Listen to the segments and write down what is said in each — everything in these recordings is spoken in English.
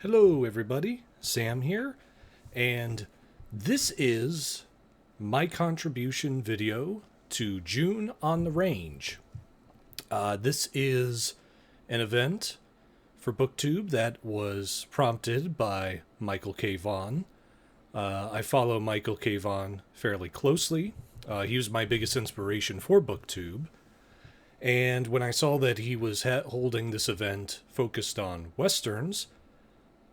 Hello, everybody. Sam here, and this is my contribution video to June on the Range. This is an event for BookTube that was prompted by Michael K. Vaughan. I follow Michael K. Vaughan fairly closely. He was my biggest inspiration for BookTube. And when I saw that he was holding this event focused on Westerns,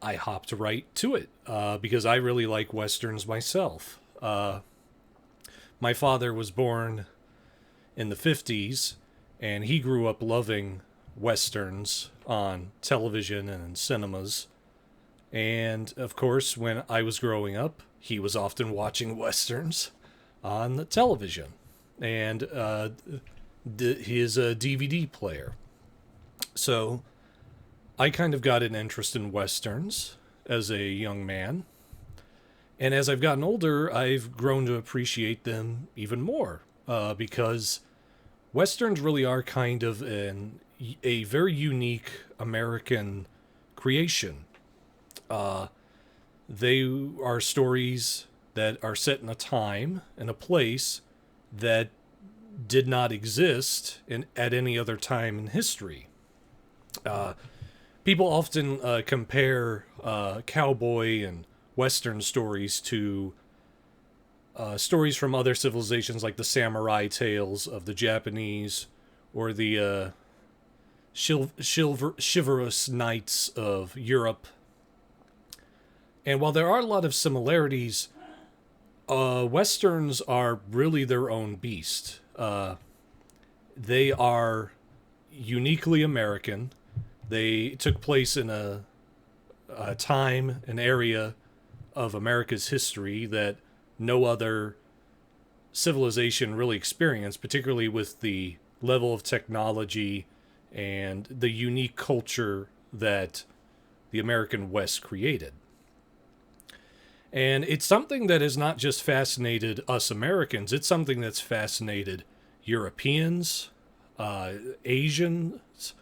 I hopped right to it because I really like Westerns myself. My father was born in the 50s, and he grew up loving Westerns on television and in cinemas. And, of course, when I was growing up, he was often watching Westerns on the television and his DVD player. So I kind of got an interest in Westerns as a young man. And as I've gotten older, I've grown to appreciate them even more because Westerns really are kind of a very unique American creation. They are stories that are set in a time and a place that did not exist at any other time in history. People often compare cowboy and Western stories to stories from other civilizations like the samurai tales of the Japanese or the chivalrous knights of Europe. And while there are a lot of similarities, Westerns are really their own beast. They are uniquely American. They took place in a time, an area of America's history that no other civilization really experienced, particularly with the level of technology and the unique culture that the American West created. And it's something that has not just fascinated us Americans, it's something that's fascinated Europeans, Asians,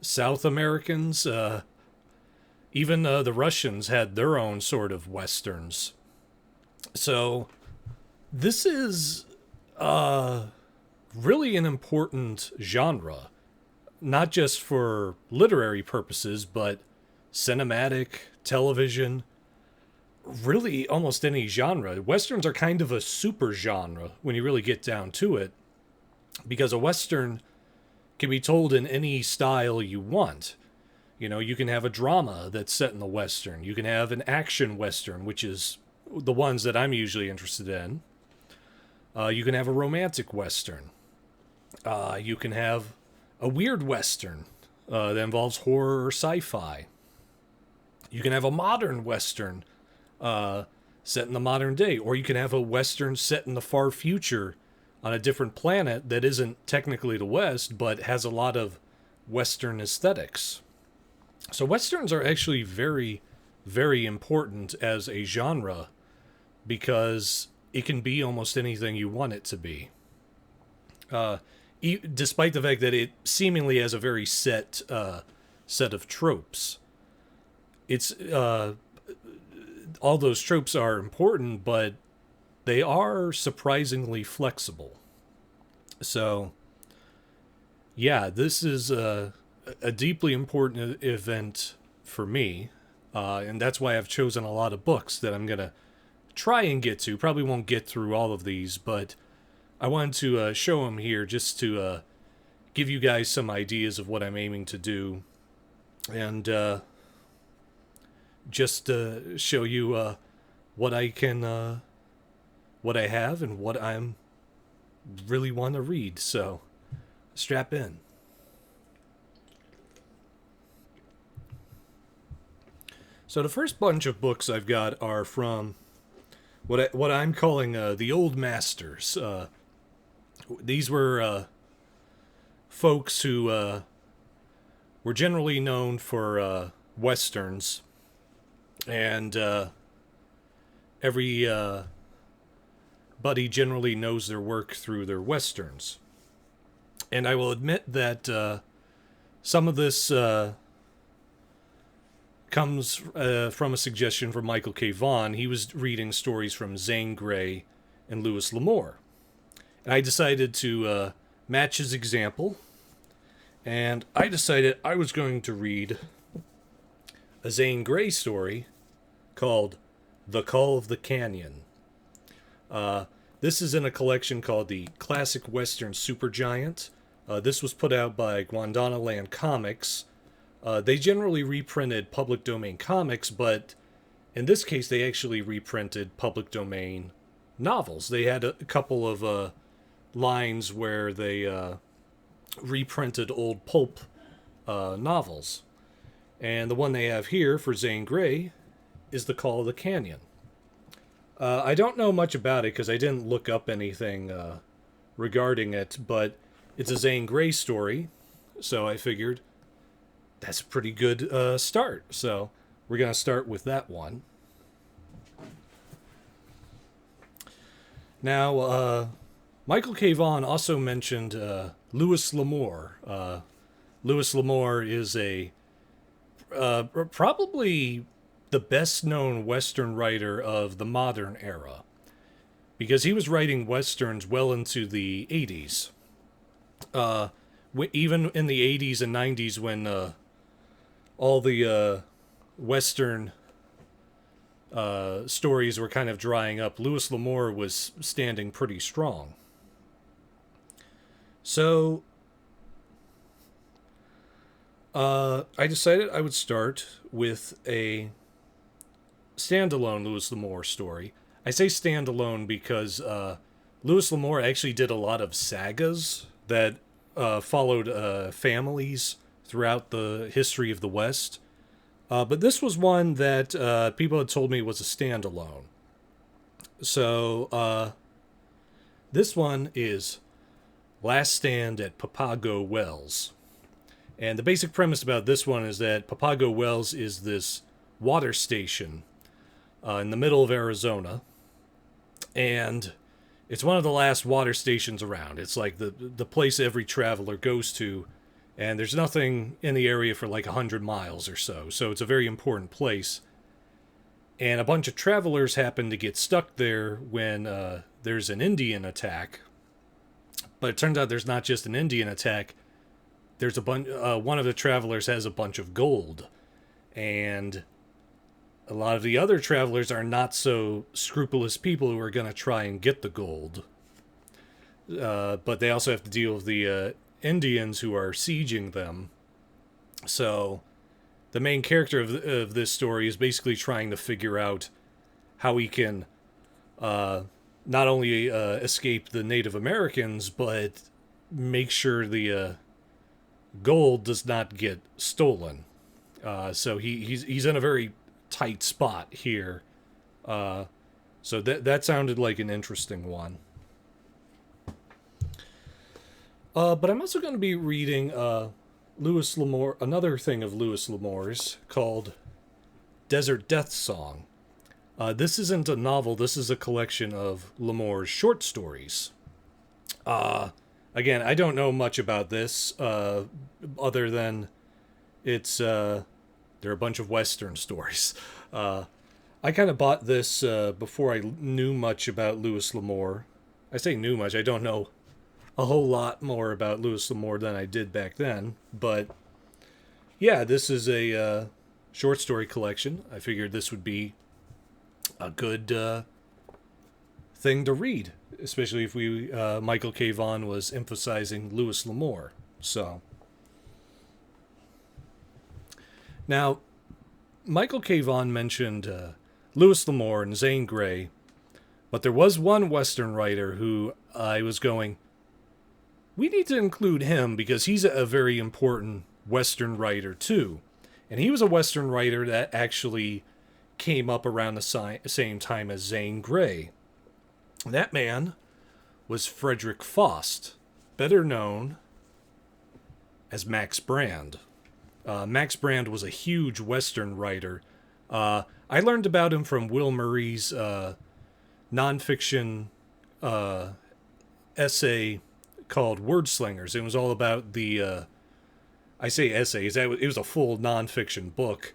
South Americans, even the Russians had their own sort of Westerns. So this is really an important genre, not just for literary purposes, but cinematic, television, really almost any genre. Westerns are kind of a super genre when you really get down to it, because a Western can be told in any style you want. You know, you can have a drama that's set in the Western. You can have an action Western, which is the ones that I'm usually interested in. You can have a romantic Western. You can have a weird Western that involves horror or sci-fi. You can have a modern Western set in the modern day. Or you can have a Western set in the far future on a different planet that isn't technically the West, but has a lot of Western aesthetics. So Westerns are actually very, very important as a genre because it can be almost anything you want it to be. Despite the fact that it seemingly has a very set of tropes. It's all those tropes are important, but they are surprisingly flexible. So, yeah, this is a deeply important event for me, and that's why I've chosen a lot of books that I'm going to try and get to. Probably won't get through all of these, but I wanted to show them here just to give you guys some ideas of what I'm aiming to do, and just show you what I can... what I have and what I'm really want to read. So strap in. So the first bunch of books I've got are from what I'm calling the old masters. These were folks who were generally known for Westerns, and every buddy generally knows their work through their Westerns. And I will admit that some of this comes from a suggestion from Michael K. Vaughan. He was reading stories from Zane Grey and Louis L'Amour. And I decided to match his example. And I decided I was going to read a Zane Grey story called The Call of the Canyon. This is in a collection called the Classic Western Supergiant. This was put out by Guandanaland Comics. They generally reprinted public domain comics, but in this case they actually reprinted public domain novels. They had a couple of lines where they reprinted old pulp novels. And the one they have here for Zane Grey is The Call of the Canyon. I don't know much about it because I didn't look up anything regarding it, but it's a Zane Grey story, so I figured that's a pretty good start. So we're going to start with that one. Now, Michael K. Vaughan also mentioned Louis L'Amour. Louis L'Amour is a probably the best-known Western writer of the modern era, because he was writing Westerns well into the 80s. Even in the 80s and 90s when all the Western stories were kind of drying up, Louis L'Amour was standing pretty strong. So I decided I would start with a standalone Louis L'Amour story. I say standalone because Louis L'Amour actually did a lot of sagas that followed families throughout the history of the West. But this was one that people had told me was a standalone. So this one is Last Stand at Papago Wells. And the basic premise about this one is that Papago Wells is this water station in the middle of Arizona. And it's one of the last water stations around. It's like the place every traveler goes to. And there's nothing in the area for like 100 miles or so. So it's a very important place. And a bunch of travelers happen to get stuck there when there's an Indian attack. But it turns out there's not just an Indian attack. There's one of the travelers has a bunch of gold. And a lot of the other travelers are not so scrupulous people who are going to try and get the gold. But they also have to deal with the Indians who are sieging them. So the main character of this story is basically trying to figure out how he can not only escape the Native Americans, but make sure the gold does not get stolen. So he's in a very tight spot here. So that sounded like an interesting one. But I'm also going to be reading Louis L'Amour, another thing of Louis L'Amour's called Desert Death Song. This isn't a novel, this is a collection of L'Amour's short stories. Again, I don't know much about this, other than it's, they're a bunch of Western stories. I kind of bought this before I knew much about Louis L'Amour. I say knew much, I don't know a whole lot more about Louis L'Amour than I did back then. But yeah, this is a short story collection. I figured this would be a good thing to read, especially if Michael K. Vaughan was emphasizing Louis L'Amour. So now, Michael K. Vaughan mentioned Louis L'Amour and Zane Grey, but there was one Western writer who I was going, we need to include him because he's a very important Western writer too. And he was a Western writer that actually came up around the same time as Zane Grey. That man was Frederick Faust, better known as Max Brand. Max Brand was a huge Western writer. I learned about him from Will Murray's nonfiction essay called Word Slingers. It was all about the, I say essays, it was a full nonfiction book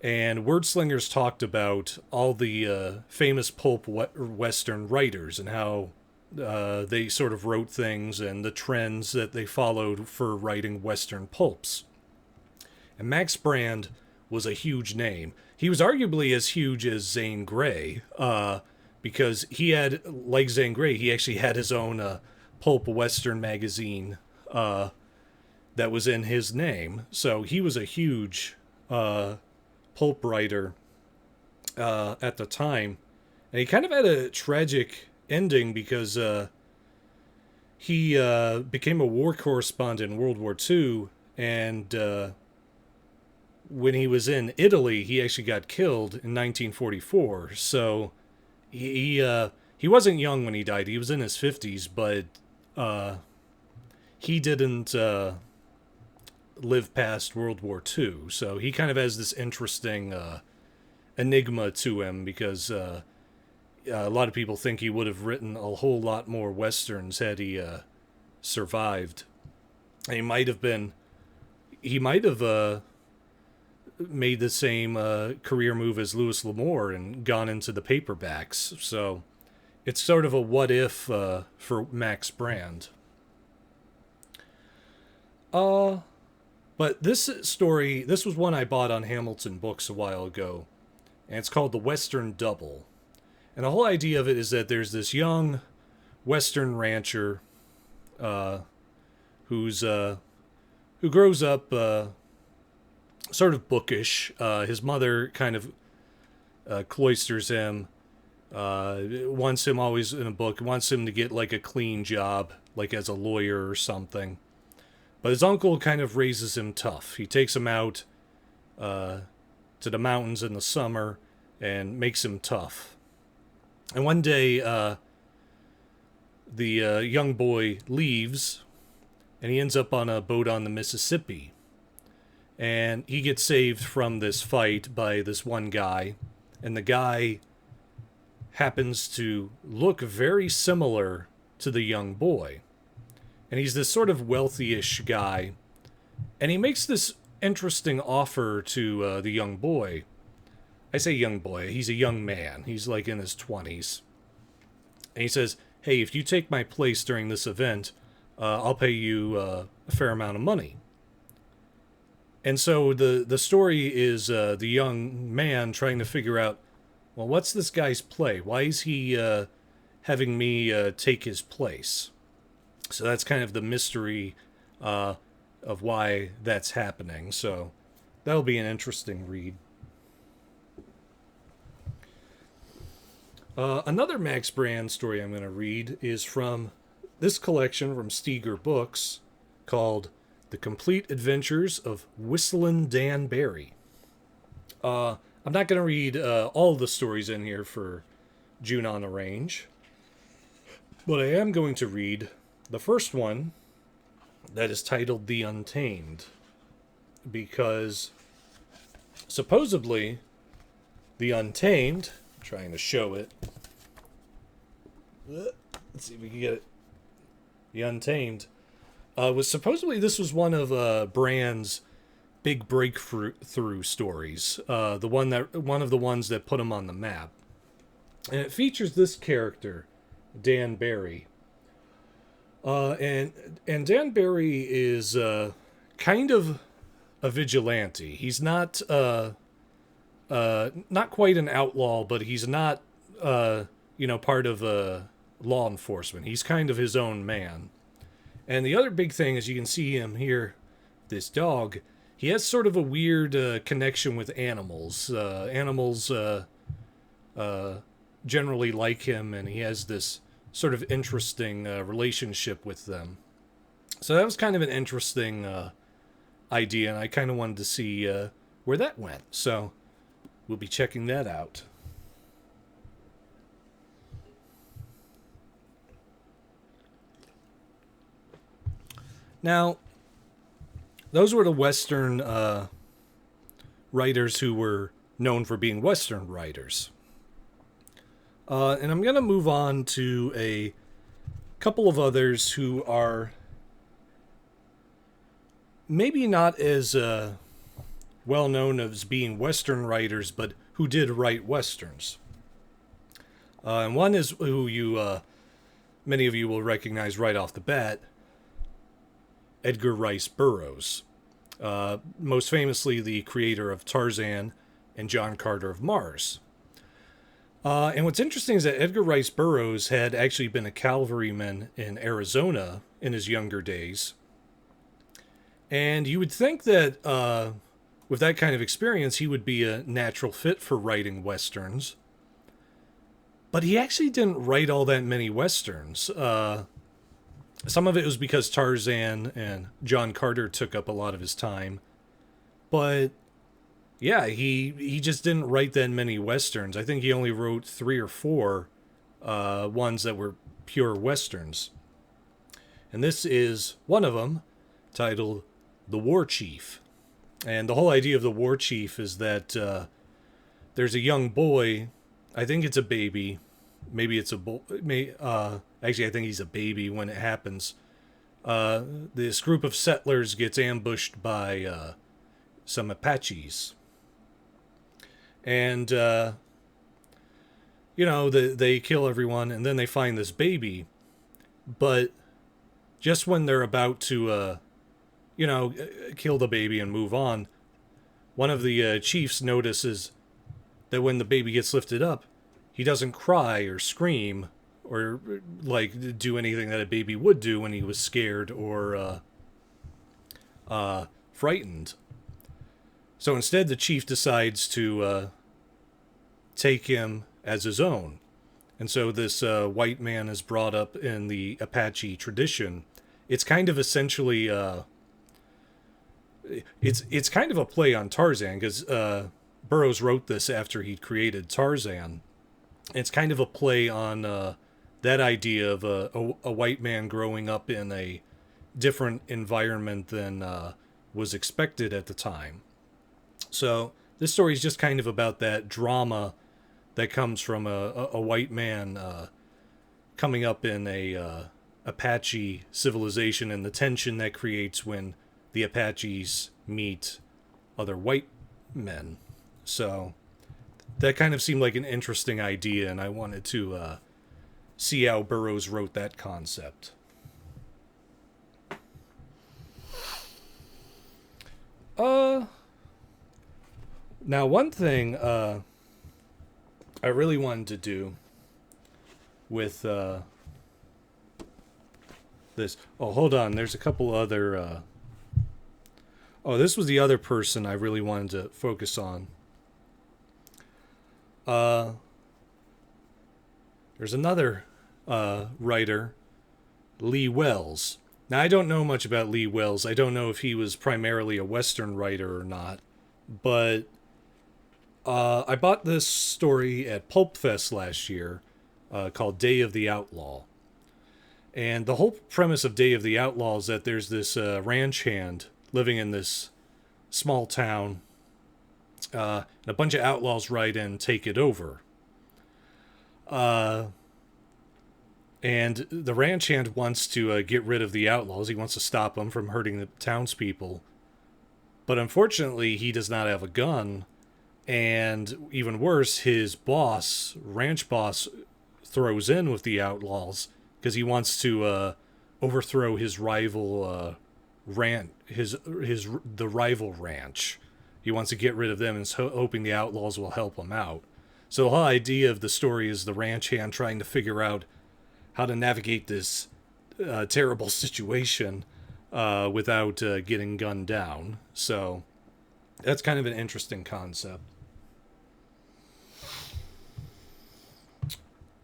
And Wordslingers talked about all the famous pulp Western writers and how they sort of wrote things and the trends that they followed for writing Western pulps. And Max Brand was a huge name. He was arguably as huge as Zane Grey, because he had, like Zane Grey, he actually had his own pulp Western magazine that was in his name. So he was a huge pulp writer at the time. And he kind of had a tragic ending because he became a war correspondent in World War II, and when he was in Italy, he actually got killed in 1944. So he wasn't young when he died. He was in his 50s, but he didn't live past World War II. So he kind of has this interesting enigma to him, because a lot of people think he would have written a whole lot more Westerns had he survived. And he might have made the same career move as Louis L'Amour and gone into the paperbacks. So it's sort of a what if for Max Brand. But this story, this was one I bought on Hamilton Books a while ago, and it's called The Western Double. And the whole idea of it is that there's this young Western rancher who grows up sort of bookish. His mother kind of cloisters him, wants him always in a book, wants him to get like a clean job, like as a lawyer or something. But his uncle kind of raises him tough. He takes him out to the mountains in the summer and makes him tough. And one day, the young boy leaves, and he ends up on a boat on the Mississippi. And he gets saved from this fight by this one guy. And the guy happens to look very similar to the young boy. And he's this sort of wealthy-ish guy. And he makes this interesting offer to the young boy. I say young boy, he's a young man. He's like in his 20s. And he says, hey, if you take my place during this event, I'll pay you a fair amount of money. And so the story is the young man trying to figure out, well, what's this guy's play? Why is he having me take his place? So that's kind of the mystery of why that's happening. So that'll be an interesting read. Another Max Brand story I'm going to read is from this collection from Steger Books called The Complete Adventures of Whistlin' Dan Barry. I'm not going to read all the stories in here for June on the Range, but I am going to read the first one that is titled The Untamed, because supposedly The Untamed, I'm trying to show it. Let's see if we can get it. The Untamed was supposedly, this was one of Brand's big breakthrough stories. One of the ones that put him on the map. And it features this character, Dan Barry. And Dan Barry is kind of a vigilante. He's not quite an outlaw, but he's not part of law enforcement. He's kind of his own man. And the other big thing is, you can see him here, this dog. He has sort of a weird connection with animals. Animals generally like him, and he has this sort of interesting relationship with them. So that was kind of an interesting idea, and I kind of wanted to see where that went. So we'll be checking that out. Now, those were the Western writers who were known for being Western writers. And I'm going to move on to a couple of others who are maybe not as well known as being Western writers, but who did write Westerns. And one is who many of you will recognize right off the bat, Edgar Rice Burroughs. Most famously the creator of Tarzan and John Carter of Mars. And what's interesting is that Edgar Rice Burroughs had actually been a cavalryman in Arizona in his younger days. And you would think that with that kind of experience, he would be a natural fit for writing Westerns. But he actually didn't write all that many Westerns. Some of it was because Tarzan and John Carter took up a lot of his time. But yeah, he just didn't write that many Westerns. I think he only wrote 3 or 4 ones that were pure Westerns. And this is one of them, titled The War Chief. And the whole idea of the War Chief is that there's a young boy, I think it's a baby, maybe it's a boy, actually I think he's a baby when it happens. This group of settlers gets ambushed by some Apaches. And, they kill everyone, and then they find this baby. But just when they're about to, kill the baby and move on, one of the chiefs notices that when the baby gets lifted up, he doesn't cry or scream or, do anything that a baby would do when he was scared or frightened. So instead, the chief decides to take him as his own. And so this white man is brought up in the Apache tradition. It's kind of essentially... It's kind of a play on Tarzan, because Burroughs wrote this after he'd created Tarzan. It's kind of a play on that idea of a white man growing up in a different environment than was expected at the time. So this story is just kind of about that drama that comes from a white man coming up in a Apache civilization, and the tension that creates when the Apaches meet other white men. So that kind of seemed like an interesting idea, and I wanted to see how Burroughs wrote that concept. Now, one thing I really wanted to do with this... Oh, hold on. There's a couple other... this was the other person I really wanted to focus on. There's another writer, Lee Wells. Now, I don't know much about Lee Wells. I don't know if he was primarily a Western writer or not. But I bought this story at Pulp Fest last year called Day of the Outlaw. And the whole premise of Day of the Outlaw is that there's this ranch hand living in this small town. And a bunch of outlaws ride in and take it over. And the ranch hand wants to get rid of the outlaws. He wants to stop them from hurting the townspeople. But unfortunately, he does not have a gun. And even worse, his boss, ranch boss, throws in with the outlaws because he wants to overthrow his rival the rival ranch. He wants to get rid of them and is hoping the outlaws will help him out. So the whole idea of the story is the ranch hand trying to figure out how to navigate this terrible situation without getting gunned down. So that's kind of an interesting concept.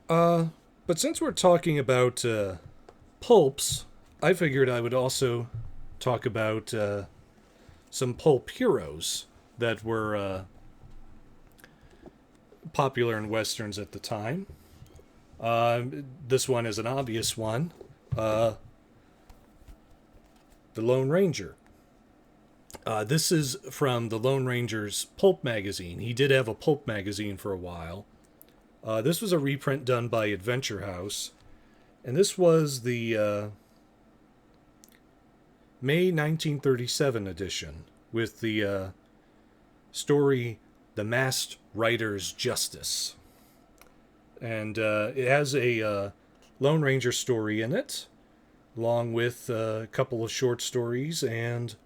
But since we're talking about pulps, I figured I would also talk about some pulp heroes that were popular in Westerns at the time. This one is an obvious one. The Lone Ranger. This is from the Lone Ranger's Pulp magazine. He did have a Pulp magazine for a while. This was a reprint done by Adventure House. And this was the May 1937 edition with the story, The Masked Rider's Justice. And it has a Lone Ranger story in it, along with a couple of short stories and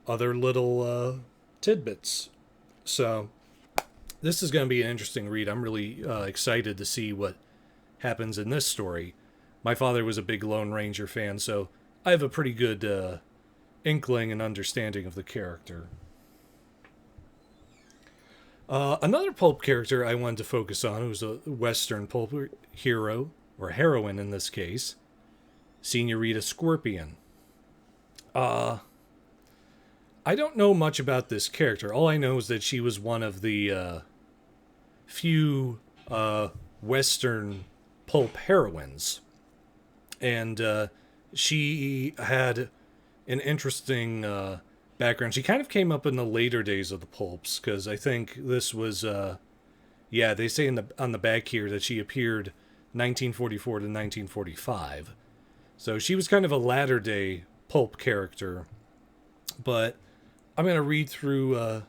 other little tidbits. So this is going to be an interesting read. I'm really excited to see what happens in this story. My father was a big Lone Ranger fan, so I have a pretty good inkling and understanding of the character. Another pulp character I wanted to focus on, who's a Western pulp hero, or heroine in this case, Senorita Scorpion. I don't know much about this character. All I know is that she was one of the few Western pulp heroines. And she had an interesting background. She kind of came up in the later days of the pulps, because I think this was, they say on the back here that she appeared 1944 to 1945. So she was kind of a latter-day pulp character. But I'm going to read through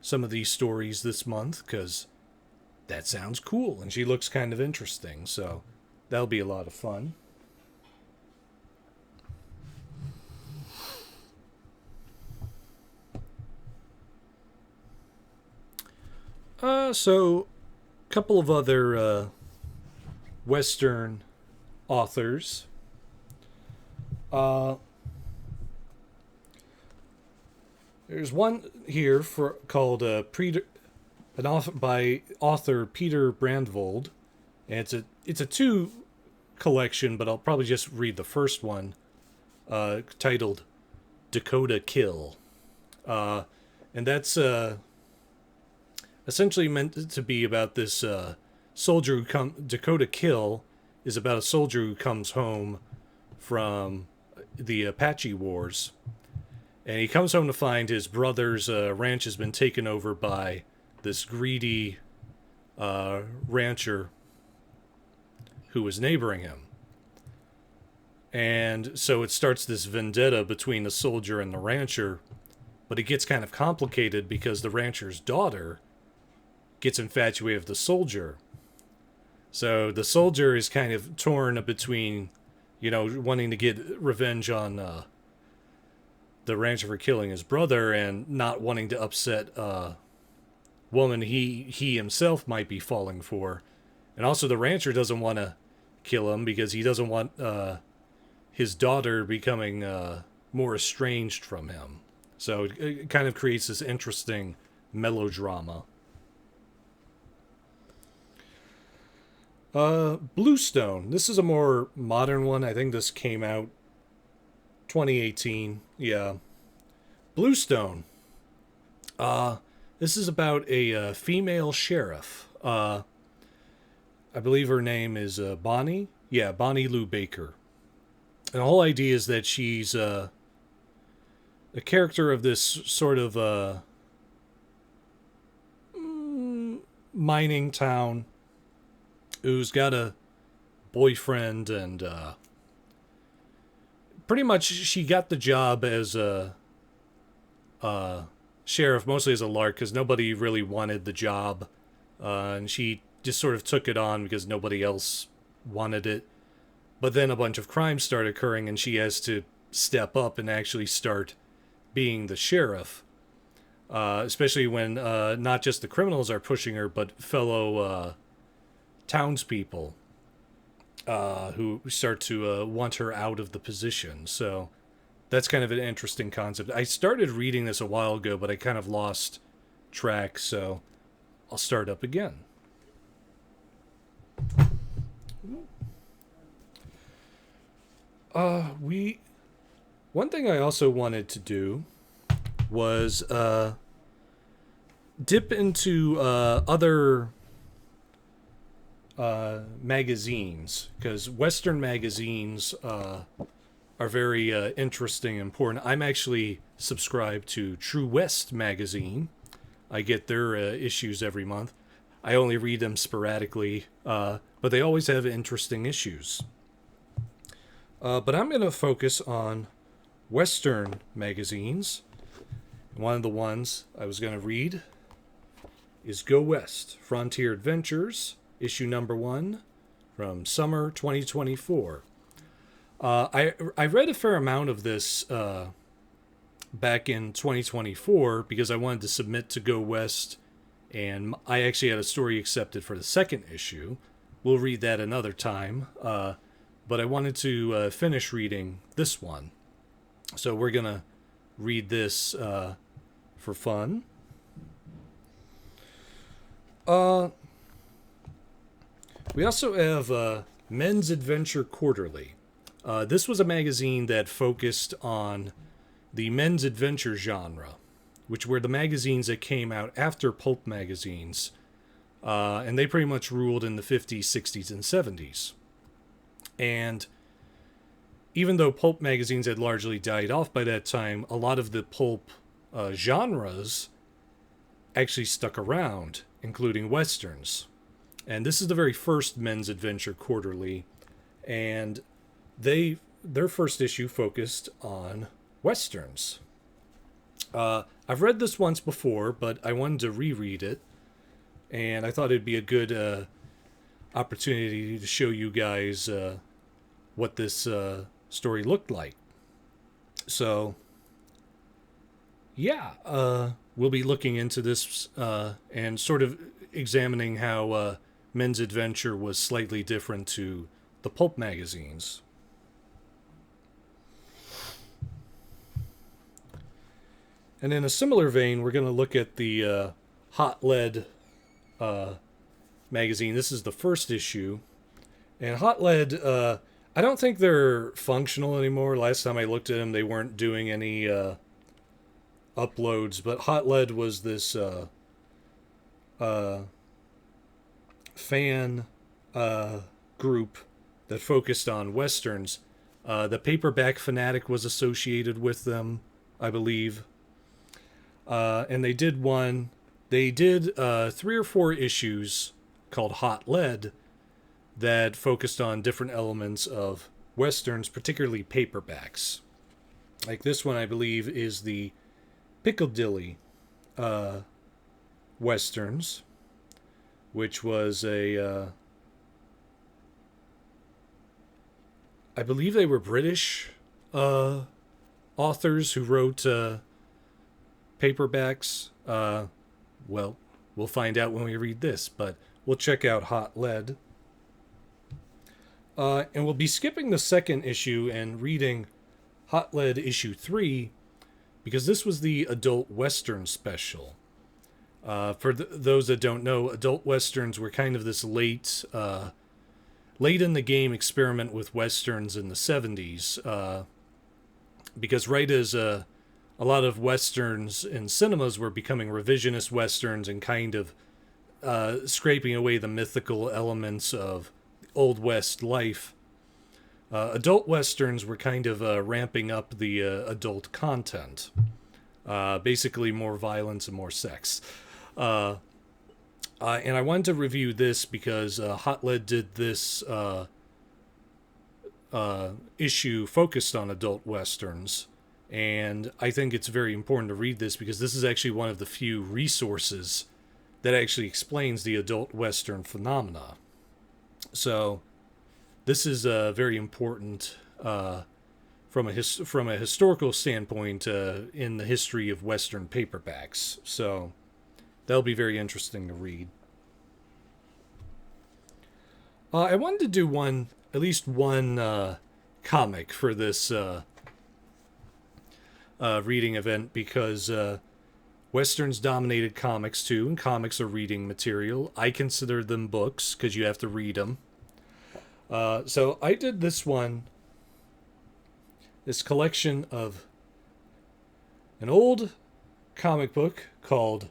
some of these stories this month, because that sounds cool, and she looks kind of interesting, so that'll be a lot of fun. So, a couple of other Western authors. There's one here called by author Peter Brandvold, and it's a 2 collection, but I'll probably just read the first one, titled Dakota Kill, and that's essentially meant to be about this soldier Dakota Kill is about a soldier who comes home from the Apache Wars, and he comes home to find his brother's ranch has been taken over by this greedy rancher who was neighboring him. And so it starts this vendetta between the soldier and the rancher, but it gets kind of complicated because the rancher's daughter gets infatuated with the soldier. So the soldier is kind of torn between, wanting to get revenge on the rancher for killing his brother and not wanting to upset a woman he himself might be falling for. And also the rancher doesn't want to kill him because he doesn't want his daughter becoming more estranged from him. So it kind of creates this interesting melodrama. Bluestone. This is a more modern one. I think this came out 2018. Yeah. Bluestone. This is about a female sheriff. I believe her name is Bonnie. Yeah, Bonnie Lou Baker. And the whole idea is that she's a character of this sort of mining town who's got a boyfriend, and pretty much she got the job as a sheriff, mostly as a lark, because nobody really wanted the job, and she just sort of took it on because nobody else wanted it. But then a bunch of crimes start occurring, and she has to step up and actually start being the sheriff, especially when not just the criminals are pushing her, but fellow townspeople who start to want her out of the position. So that's kind of an interesting concept. I started reading this a while ago, but I kind of lost track, so I'll start up again. One thing I also wanted to do was dip into other magazines, because Western magazines are very interesting and important. I'm actually subscribed to True West magazine. I get their issues every month. I only read them sporadically, but they always have interesting issues. But I'm going to focus on Western magazines, One of the ones I was going to read is Go West, Frontier Adventures, issue number 1 from summer 2024. I read a fair amount of this back in 2024 because I wanted to submit to Go West, and I actually had a story accepted for the second issue. We'll read that another time, but I wanted to finish reading this one. So we're going to read this for fun. We also have Men's Adventure Quarterly. This was a magazine that focused on the men's adventure genre, which were the magazines that came out after pulp magazines, and they pretty much ruled in the 50s, 60s, and 70s. And even though pulp magazines had largely died off by that time, a lot of the pulp genres actually stuck around, including westerns. And this is the very first Men's Adventure Quarterly, and their first issue focused on westerns. I've read this once before, but I wanted to reread it, and I thought it'd be a good opportunity to show you guys what this story looked like. So, yeah, we'll be looking into this and sort of examining how Men's Adventure was slightly different to the pulp magazines. And in a similar vein, we're going to look at the Hot Lead magazine. This is the first issue. And Hot Lead, I don't think they're functional anymore. Last time I looked at them, they weren't doing any uploads. But Hot Lead was this fan group that focused on westerns. The Paperback Fanatic was associated with them, I believe. And they did 3 or 4 issues called Hot Lead that focused on different elements of westerns, particularly paperbacks. Like this one, I believe, is the Piccadilly westerns, which was I believe they were British authors who wrote paperbacks. Well, we'll find out when we read this, but we'll check out Hot Lead. And we'll be skipping the second issue and reading Hot Lead issue 3, because this was the adult western special. For those that don't know, adult westerns were kind of this late in the game experiment with westerns in the 70s, because right as a lot of westerns in cinemas were becoming revisionist westerns and kind of scraping away the mythical elements of Old West life, adult westerns were kind of ramping up the adult content. Basically more violence and more sex. And I wanted to review this because Hot Lead did this issue focused on adult westerns. And I think it's very important to read this because this is actually one of the few resources that actually explains the adult western phenomena. So this is very important from a historical standpoint in the history of western paperbacks. So that'll be very interesting to read. I wanted to do at least one comic for this reading event because westerns dominated comics too, and comics are reading material. I consider them books because you have to read them. So I did this collection of an old comic book called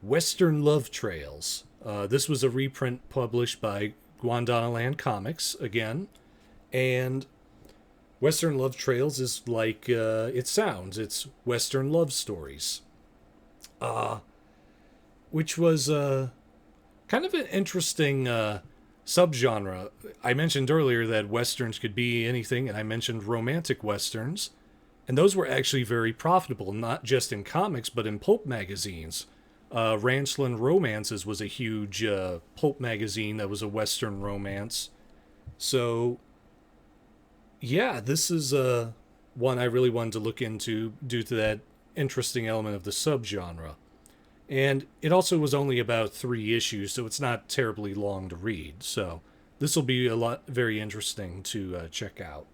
Western Love Trails. This was a reprint published by Donoghue Comics again, and Western Love Trails is like it sounds. It's Western love stories, which was kind of an interesting subgenre. I mentioned earlier that westerns could be anything, and I mentioned romantic westerns. And those were actually very profitable, not just in comics, but in pulp magazines. Wrangling Romances was a huge pulp magazine that was a Western romance. So, yeah, this is one I really wanted to look into due to that interesting element of the subgenre. And it also was only about 3 issues, so it's not terribly long to read. So, this will be very interesting to check out.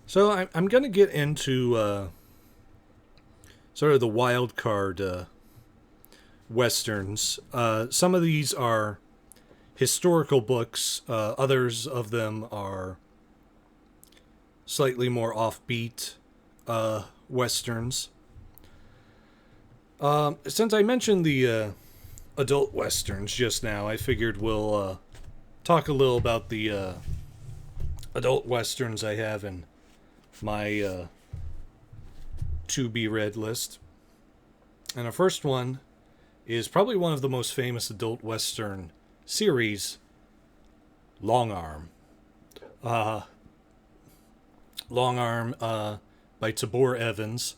So I'm going to get into sort of the wild card westerns. Some of these are historical books. Others of them are slightly more offbeat westerns. Since I mentioned the adult westerns just now, I figured we'll talk a little about the adult westerns I have in my to-be-read list. And the first one is probably one of the most famous adult western series, Long Arm. Long Arm by Tabor Evans.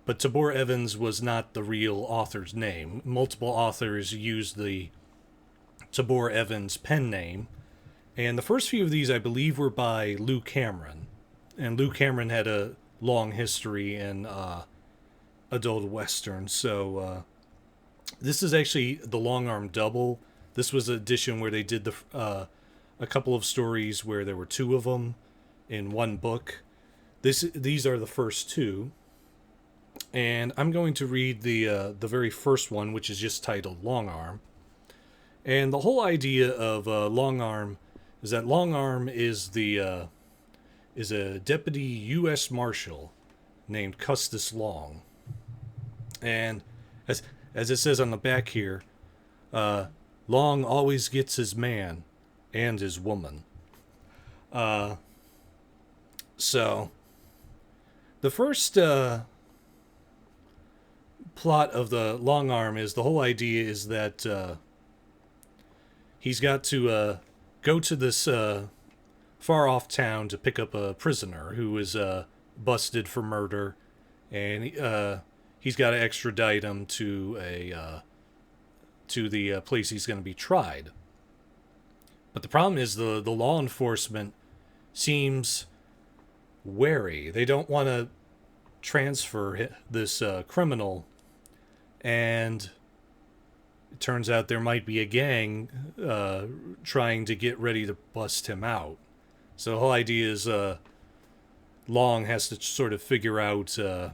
But Tabor Evans was not the real author's name. Multiple authors used the Tabor Evans pen name. And the first few of these, I believe, were by Lou Cameron. And Lou Cameron had a long history in adult westerns. So this is actually the Long Arm double. This was an edition where they did a couple of stories where there were 2 of them in one book. These are the first 2. And I'm going to read the very first one, which is just titled Long Arm. And the whole idea of Long Arm is that Long Arm is a deputy U.S. Marshal named Custis Long. And as it says on the back here, Long always gets his man and his woman. So, the first plot of the Long Arm is the whole idea is that he's got to go to this far off town to pick up a prisoner who is busted for murder, and he's got to extradite him to the place he's going to be tried. But the problem is the law enforcement seems wary. They don't want to transfer this criminal, and it turns out there might be a gang trying to get ready to bust him out. So the whole idea is Long has to sort of figure out how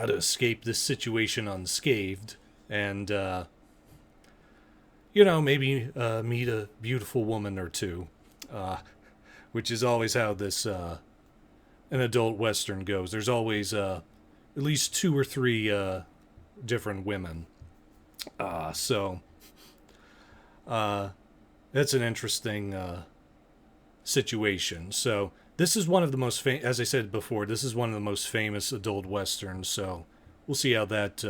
to escape this situation unscathed, and maybe meet a beautiful woman or 2, which is always how this an adult western goes. There's always at least 2 or 3 different women. So that's an interesting situation. So this is one of the most as I said before, this is one of the most famous adult westerns. So we'll see how that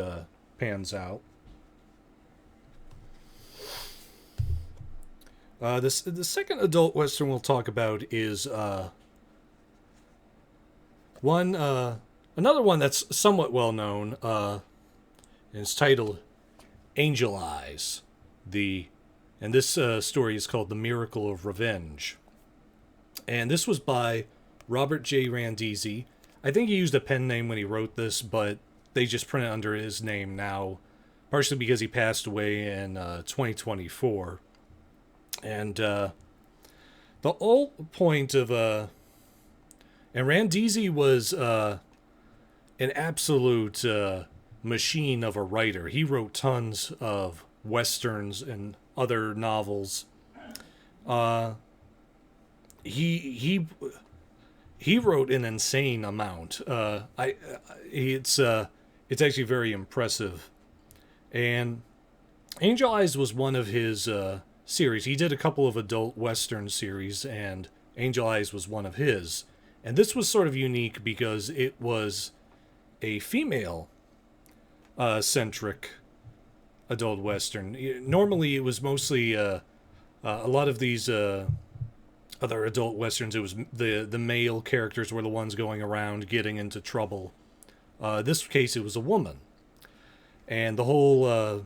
pans out. The second adult western we'll talk about is another one that's somewhat well known. It's titled Angel Eyes. And this story is called The Miracle of Revenge. And this was by Robert J. Randisi. I think he used a pen name when he wrote this, but they just print it under his name now, partially because he passed away in 2024. And the whole point of and Randisi was an absolute machine of a writer. He wrote tons of westerns and other novels. He wrote an insane amount. It's actually very impressive. And Angel Eyes was one of his series. He did a couple of adult western series, and Angel Eyes was one of his. And this was sort of unique because it was a female centric adult western. Normally it was mostly A lot of these other adult westerns, it was the male characters were the ones going around getting into trouble. This case, it was a woman. And the whole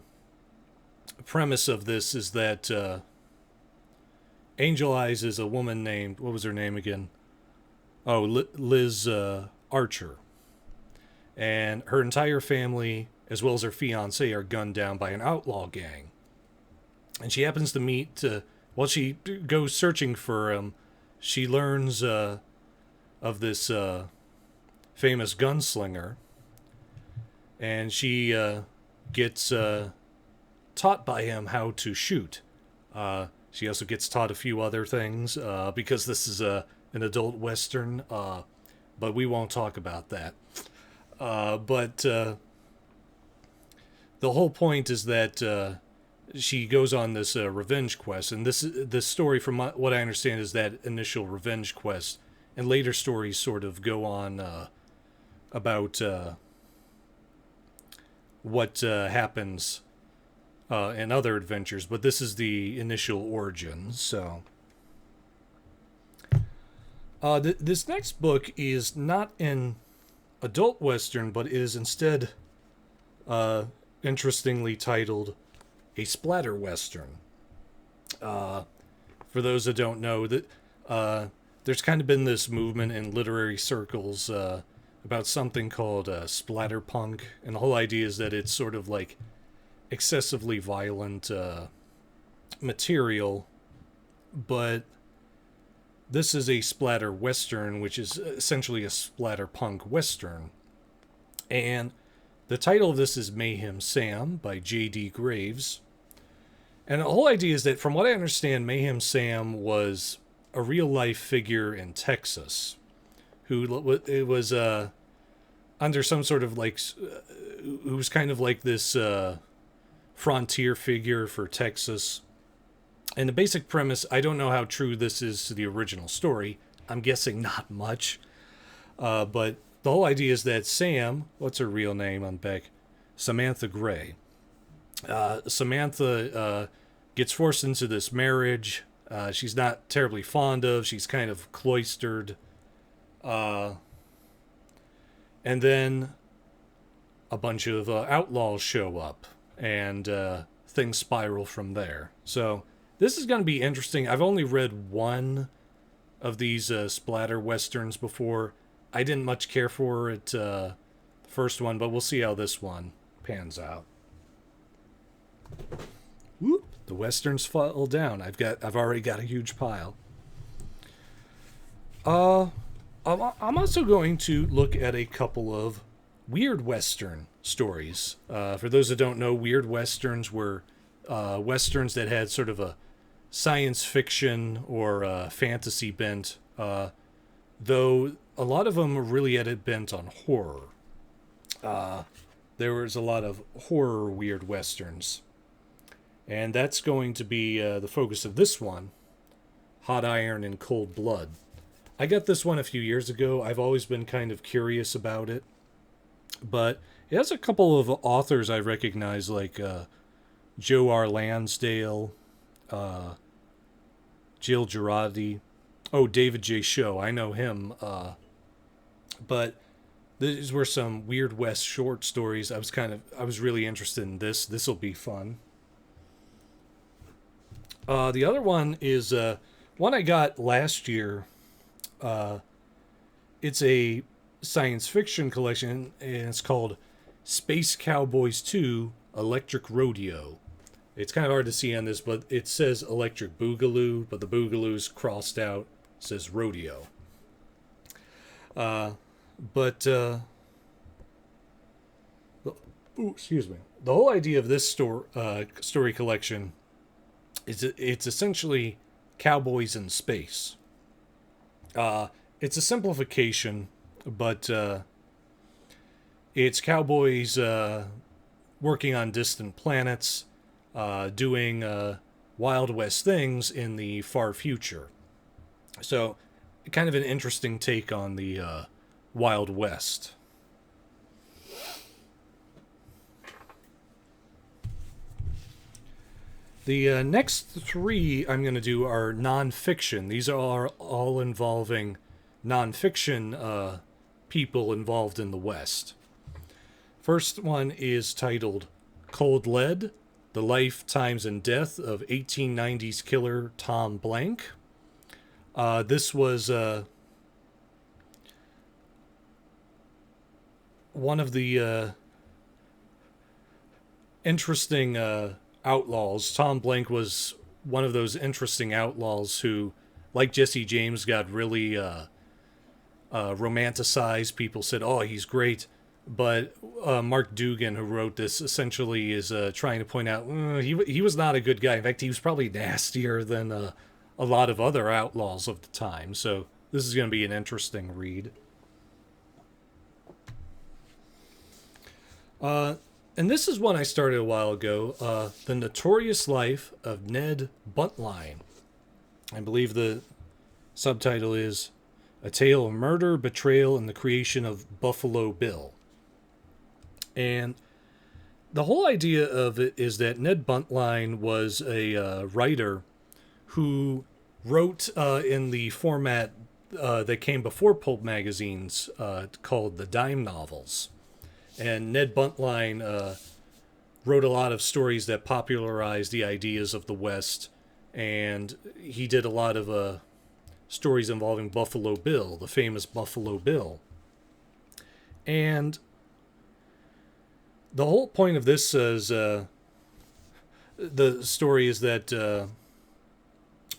premise of this is that Angel Eyes is a woman named, what was her name again? Oh, Liz Archer. And her entire family, as well as her fiance, are gunned down by an outlaw gang. And she happens to meet, while she goes searching for him, she learns of this famous gunslinger. And she gets taught by him how to shoot. She also gets taught a few other things because this is an adult Western, but we won't talk about that. But the whole point is that she goes on this revenge quest, and this story, from what I understand, is that initial revenge quest, and later stories sort of go on about what happens in other adventures, but this is the initial origins. So this next book is not an adult Western, but is instead interestingly titled a splatter Western. For those that don't know, that there's kind of been this movement in literary circles about something called splatterpunk, and the whole idea is that it's sort of like excessively violent material, but this is a splatter Western, which is essentially a splatterpunk Western. And the title of this is Mayhem Sam by J.D. Graves. And the whole idea is that, from what I understand, Mayhem Sam was a real-life figure in Texas who it was under some sort of like, who was kind of like this frontier figure for Texas. And the basic premise, I don't know how true this is to the original story. I'm guessing not much. But the whole idea is that Sam, what's her real name on Beck? Samantha Gray. Samantha gets forced into this marriage she's not terribly fond of. She's kind of cloistered. And then a bunch of outlaws show up, and things spiral from there. So this is going to be interesting. I've only read one of these splatter westerns before. I didn't much care for it, the first one, but we'll see how this one pans out. Whoop, the westerns fall down. I've already got a huge pile. I'm also going to look at a couple of weird western stories. For those that don't know, weird westerns were westerns that had sort of a science fiction or fantasy bent, though a lot of them really had it bent on horror. There was a lot of horror weird westerns. And that's going to be the focus of this one, Hot Iron and Cold Blood. I got this one a few years ago. I've always been kind of curious about it. But it has a couple of authors I recognize, like Joe R. Lansdale, Jill Girardi. Oh, David J. Show. I know him. But these were some Weird West short stories. I was really interested in this. This will be fun. The other one is one I got last year. It's a science fiction collection, and it's called Space Cowboys 2 Electric Rodeo. It's kind of hard to see on this, but it says Electric Boogaloo, but the Boogaloo's crossed out. It says Rodeo. Excuse me. The whole idea of this story collection is it's essentially cowboys in space. It's a simplification, but it's cowboys working on distant planets, doing Wild West things in the far future. So, kind of an interesting take on the Wild West. The next three I'm going to do are nonfiction. These are all involving nonfiction people involved in the West. First one is titled Cold Lead, The Life, Times, and Death of 1890s Killer Tom Blank. This was one of the interesting outlaws. Tom Blank was one of those interesting outlaws who, like Jesse James, got really romanticized. People said, oh, he's great. But Mark Dugan, who wrote this, essentially is trying to point out he was not a good guy. In fact, he was probably nastier than a lot of other outlaws of the time. So this is going to be an interesting read. And this is one I started a while ago, The Notorious Life of Ned Buntline. I believe the subtitle is A Tale of Murder, Betrayal, and the Creation of Buffalo Bill. And the whole idea of it is that Ned Buntline was a writer who wrote in the format that came before pulp magazines called the dime novels. And Ned Buntline wrote a lot of stories that popularized the ideas of the West, and he did a lot of stories involving Buffalo Bill, the famous Buffalo Bill. And the whole point of this is the story is that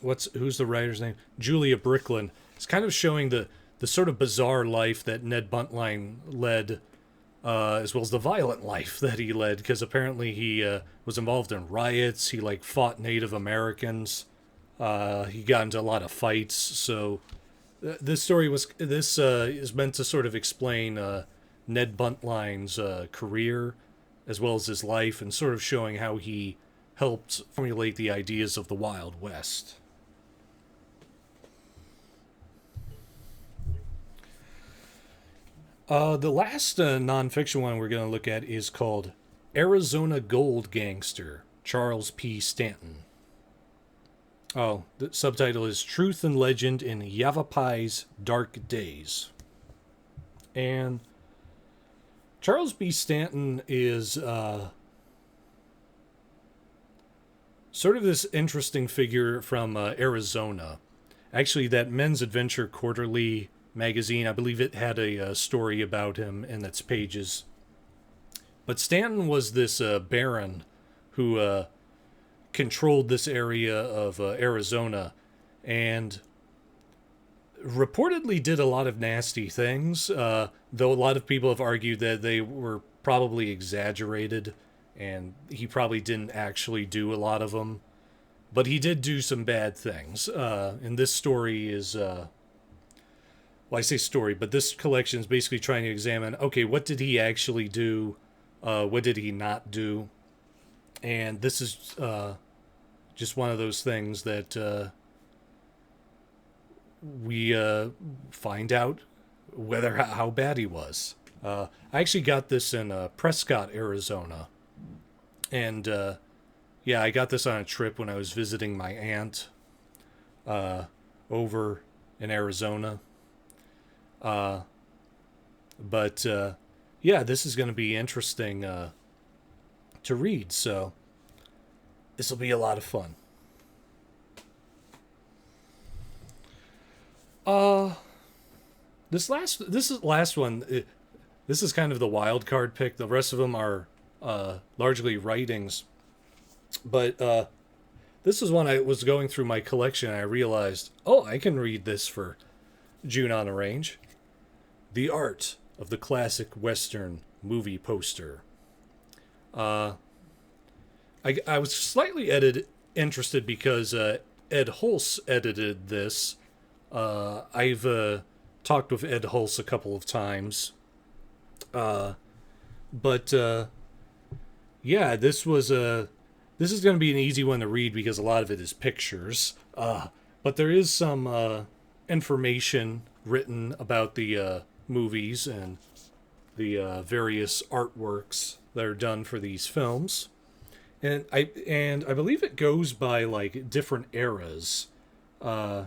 who's the writer's name? Julia Bricklin. It's kind of showing the sort of bizarre life that Ned Buntline led. As well as the violent life that he led, because apparently he was involved in riots. He fought Native Americans. He got into a lot of fights. So this story is meant to sort of explain Ned Buntline's career as well as his life, and sort of showing how he helped formulate the ideas of the Wild West. The last nonfiction one we're going to look at is called Arizona Gold Gangster, Charles P. Stanton. Oh, the subtitle is Truth and Legend in Yavapai's Dark Days. And Charles P. Stanton is sort of this interesting figure from Arizona. Actually, that Men's Adventure Quarterly magazine, I believe it had a story about him in its pages. But Stanton was this baron who controlled this area of Arizona, and reportedly did a lot of nasty things, though a lot of people have argued that they were probably exaggerated, and he probably didn't actually do a lot of them. But he did do some bad things. And this story is... well, I say story, but this collection is basically trying to examine, okay, what did he actually do? What did he not do? And this is just one of those things that we find out how bad he was. I actually got this in Prescott, Arizona. And yeah, I got this on a trip when I was visiting my aunt over in Arizona. But yeah, this is going to be interesting to read, so this will be a lot of fun. This last one. This is kind of the wild card pick. The rest of them are largely writings, but this is one I was going through my collection and I realized, oh, I can read this for June on the Range. The Art of the Classic Western Movie Poster. I was slightly interested because Ed Hulse edited this. I've talked with Ed Hulse a couple of times. But yeah, this is going to be an easy one to read because a lot of it is pictures. But there is some information written about the movies and the various artworks that are done for these films. and I believe it goes by like different eras. Uh,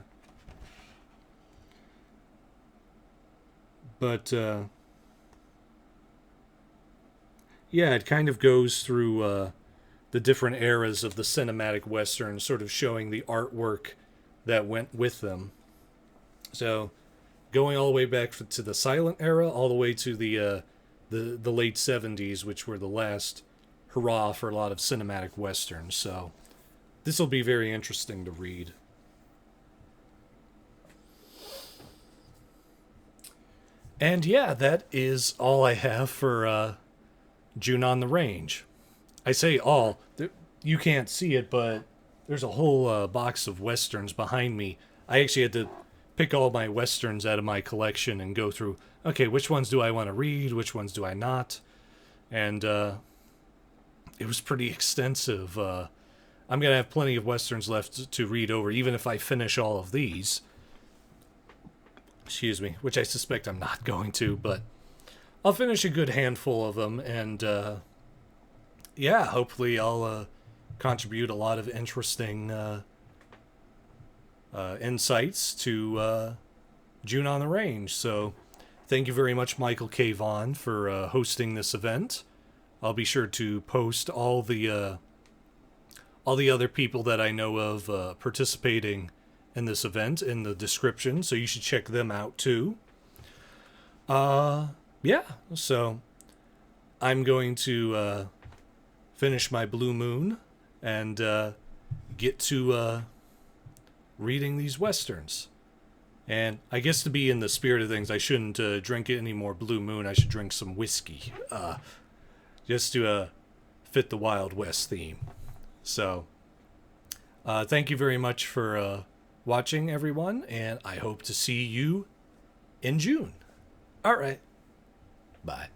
but yeah, it kind of goes through the different eras of the cinematic western, sort of showing the artwork that went with them. So, going all the way back to the silent era, all the way to the late '70s, which were the last hurrah for a lot of cinematic westerns. So, this will be very interesting to read. And yeah, that is all I have for June on the Range. I say all. You can't see it, but there's a whole box of westerns behind me. I actually had to pick all my westerns out of my collection and go through, okay, which ones do I want to read? Which ones do I not? And it was pretty extensive. I'm going to have plenty of westerns left to read over, even if I finish all of these. Excuse me, which I suspect I'm not going to, but I'll finish a good handful of them, and yeah, hopefully I'll contribute a lot of interesting insights to June on the Range. So thank you very much, Michael K. Vaughan, for hosting this event. I'll be sure to post all the other people that I know of participating in this event in the description, so you should check them out too. Yeah, so I'm going to finish my Blue Moon and get to reading these westerns. And I guess to be in the spirit of things, I shouldn't drink any more Blue Moon. I should drink some whiskey, just to fit the Wild West theme. So, thank you very much for watching, everyone, and I hope to see you in June. All right. Bye.